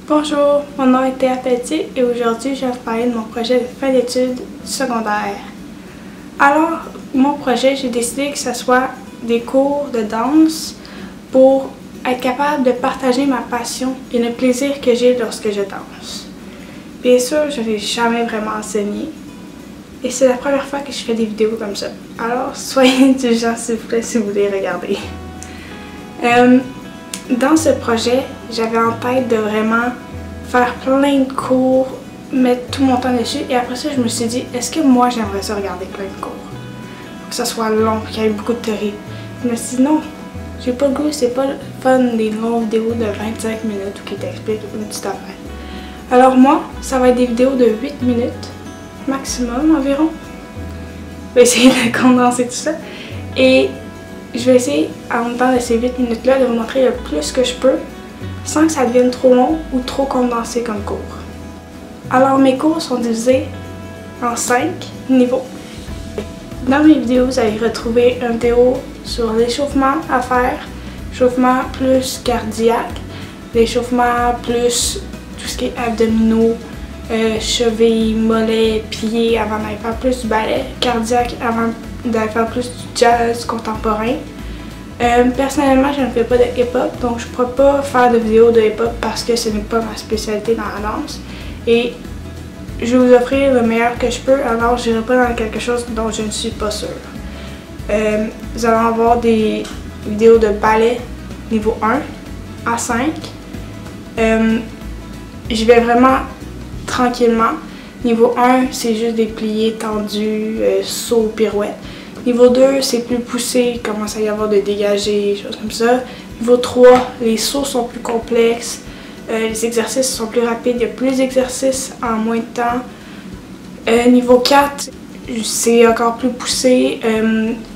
Bonjour, mon nom est Théa Pelletier et aujourd'hui je vais vous parler de mon projet de fin d'études secondaires. Alors, mon projet, j'ai décidé que ce soit des cours de danse pour être capable de partager ma passion et le plaisir que j'ai lorsque je danse. Bien sûr, je n'ai jamais vraiment enseigné et c'est la première fois que je fais des vidéos comme ça. Alors, soyez indulgents s'il vous plaît si vous voulez regarder. Dans ce projet, j'avais en tête de vraiment faire plein de cours, mettre tout mon temps dessus et après ça, je me suis dit, est-ce que moi j'aimerais ça regarder plein de cours? Que ça soit long, qu'il y ait beaucoup de théorie. Je me suis dit non, j'ai pas le goût, c'est pas le fun des longues vidéos de 25 minutes qui t'expliquent une petite affaire. Alors moi, ça va être des vidéos de 8 minutes, maximum environ. Je vais essayer de condenser tout ça. Et je vais essayer, en même temps de ces 8 minutes-là, de vous montrer le plus que je peux, sans que ça devienne trop long ou trop condensé comme cours. Alors mes cours sont divisés en 5 niveaux. Dans mes vidéos, vous allez retrouver une vidéo sur l'échauffement à faire, l'échauffement plus cardiaque, l'échauffement plus tout ce qui est abdominaux, chevilles, mollets, pieds avant d'aller faire plus du ballet, cardiaque avant d'aller faire plus du jazz contemporain. Personnellement, je ne fais pas de hip-hop, donc je ne pourrais pas faire de vidéos de hip-hop parce que ce n'est pas ma spécialité dans la danse. Et je vais vous offrir le meilleur que je peux, alors je n'irai pas dans quelque chose dont je ne suis pas sûre. Vous allez avoir des vidéos de ballet niveau 1 à 5. Je vais vraiment tranquillement. Niveau 1, c'est juste des pliés tendus, sauts, pirouettes. Niveau 2, c'est plus poussé, il commence à y avoir de dégagés, choses comme ça. Niveau 3, les sauts sont plus complexes, les exercices sont plus rapides, il y a plus d'exercices en moins de temps. Niveau 4, c'est encore plus poussé,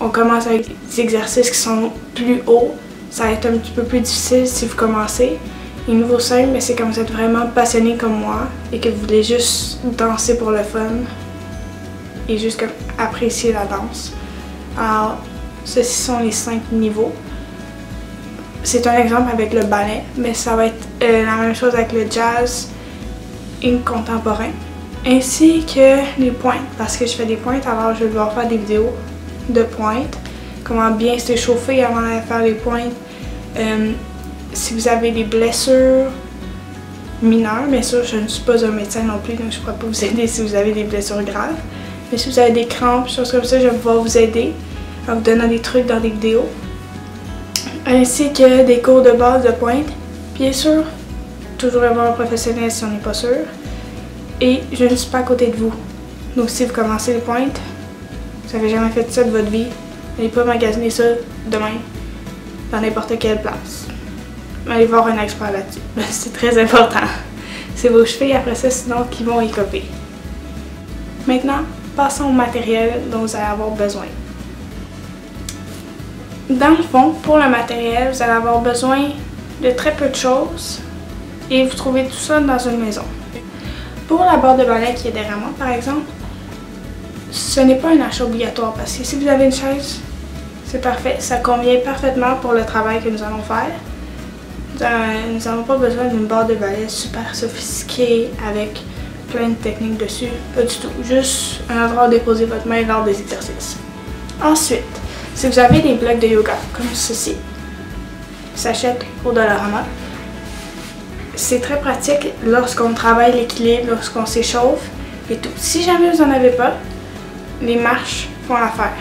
on commence avec des exercices qui sont plus hauts, ça va être un petit peu plus difficile si vous commencez. Et niveau 5, c'est quand vous êtes vraiment passionné comme moi et que vous voulez juste danser pour le fun et juste comme apprécier la danse. Alors, ceci sont les 5 niveaux. C'est un exemple avec le ballet, mais ça va être la même chose avec le jazz et le contemporain. Ainsi que les pointes, parce que je fais des pointes, alors je vais devoir faire des vidéos de pointes. Comment bien s'échauffer avant d'aller faire les pointes. Si vous avez des blessures mineures, bien sûr, je ne suis pas un médecin non plus, donc je ne pourrais pas vous aider si vous avez des blessures graves. Mais si vous avez des crampes, choses comme ça, je vais pouvoir vous aider en vous donnant des trucs dans des vidéos. Ainsi que des cours de base de pointe. Bien sûr, toujours avoir un professionnel si on n'est pas sûr. Et je ne suis pas à côté de vous. Donc si vous commencez les pointes, vous n'avez jamais fait ça de votre vie, n'allez pas magasiner ça demain dans n'importe quelle place. Allez voir un expert là-dessus. C'est très important. C'est vos chevilles après ça, sinon qui vont y copier. Maintenant, passons au matériel dont vous allez avoir besoin. Dans le fond, pour le matériel, vous allez avoir besoin de très peu de choses et vous trouvez tout ça dans une maison. Pour la barre de ballet qui est derrière moi, par exemple, ce n'est pas un achat obligatoire parce que si vous avez une chaise, c'est parfait. Ça convient parfaitement pour le travail que nous allons faire. Nous n'avons pas besoin d'une barre de ballet super sophistiquée avec plein de techniques dessus. Pas du tout. Juste un endroit où déposer votre main lors des exercices. Ensuite, si vous avez des blocs de yoga comme ceci, qui s'achètent au Dollarama, c'est très pratique lorsqu'on travaille l'équilibre, lorsqu'on s'échauffe et tout. Si jamais vous n'en avez pas, les marches font l'affaire.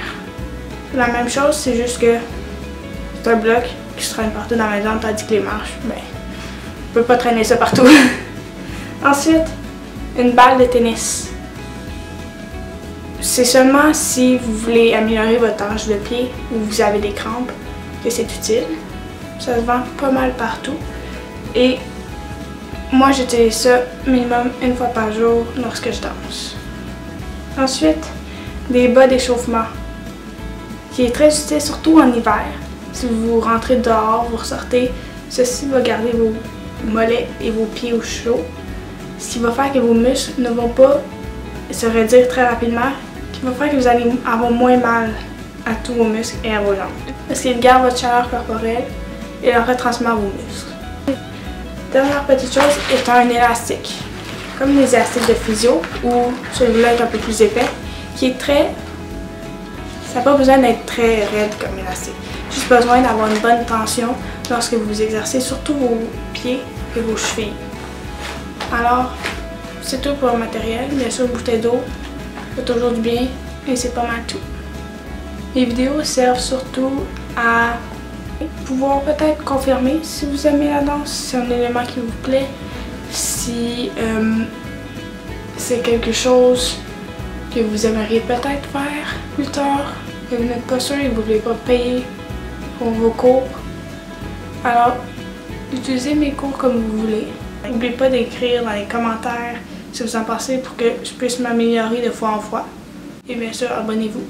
La même chose, c'est juste que c'est un bloc qui se traîne partout dans la maison, tandis que les marches, on peut pas traîner ça partout. Ensuite, une balle de tennis. C'est seulement si vous voulez améliorer votre hanche de pied ou vous avez des crampes que c'est utile. Ça se vend pas mal partout. Et moi, j'utilise ça minimum une fois par jour lorsque je danse. Ensuite, des bas d'échauffement, qui est très utile surtout en hiver. Si vous rentrez dehors, vous ressortez, ceci va garder vos mollets et vos pieds au chaud. Ce qui va faire que vos muscles ne vont pas se réduire très rapidement, qui va faire que vous allez avoir moins mal à tous vos muscles et à vos jambes. parce qu'il garde votre chaleur corporelle et la retransmet à vos muscles. Dernière petite chose est un élastique, comme les élastiques de physio ou celui-là est un peu plus épais, qui est très... Ça n'a pas besoin d'être très raide comme élastique, juste besoin d'avoir une bonne tension lorsque vous vous exercez, surtout vos pieds et vos chevilles. Alors, c'est tout pour le matériel. Bien sûr, une bouteille d'eau fait toujours du bien et c'est pas mal tout. Les vidéos servent surtout à pouvoir peut-être confirmer si vous aimez la danse, si c'est un élément qui vous plaît, si c'est quelque chose que vous aimeriez peut-être faire plus tard, que vous n'êtes pas sûr et que vous ne voulez pas payer pour vos cours. Alors, utilisez mes cours comme vous voulez. N'oubliez pas d'écrire dans les commentaires si vous en pensez pour que je puisse m'améliorer de fois en fois. Et bien sûr, abonnez-vous.